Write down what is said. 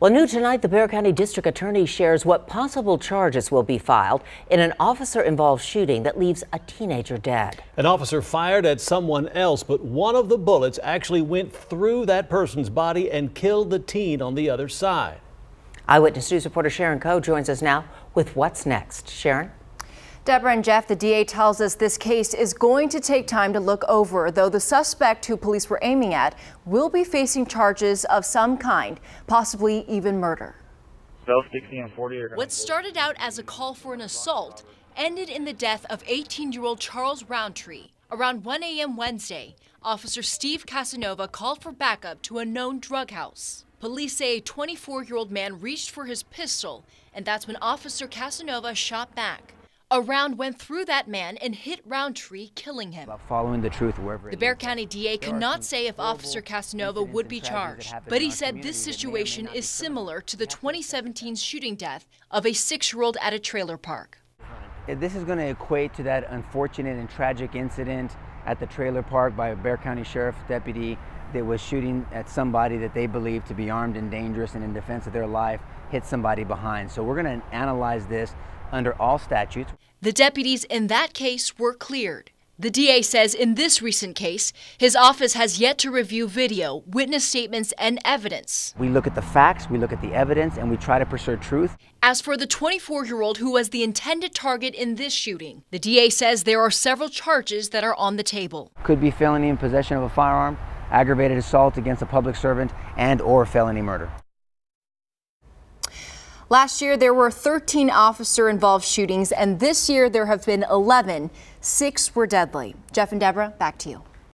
Well, new tonight, the Bexar County District Attorney shares what possible charges will be filed in an officer-involved shooting that leaves a teenager dead. An officer fired at someone else, but one of the bullets actually went through that person's body and killed the teen on the other side. Eyewitness News reporter Sharon Coe joins us now with what's next. Sharon? Deborah and Jeff, the DA tells us this case is going to take time to look over, though the suspect who police were aiming at will be facing charges of some kind, possibly even murder. What started out as a call for an assault ended in the death of 18-year-old Charles Roundtree. Around 1 a.m. Wednesday, Officer Steve Casanova called for backup to a known drug house. Police say a 24-year-old man reached for his pistol, and that's when Officer Casanova shot back. A round went through that man and hit Roundtree, killing him. Following the truth wherever. The Bexar County DA cannot say if Officer Casanova would be charged, but he said this situation is similar to the 2017 shooting death of a 6-year-old at a trailer park. This is going to equate to that unfortunate and tragic incident at the trailer park by a Bexar County Sheriff deputy that was shooting at somebody that they believed to be armed and dangerous and in defense of their life, hit somebody behind. So we're going to analyze this under all statutes. The deputies in that case were cleared. The DA says in this recent case, his office has yet to review video, witness statements, and evidence. We look at the facts, we look at the evidence, and we try to pursue truth. As for the 24-year-old who was the intended target in this shooting, the DA says there are several charges that are on the table. Could be felony in possession of a firearm, aggravated assault against a public servant, and/or felony murder. Last year, there were 13 officer-involved shootings, and this year there have been 11. 6 were deadly. Jeff and Deborah, back to you.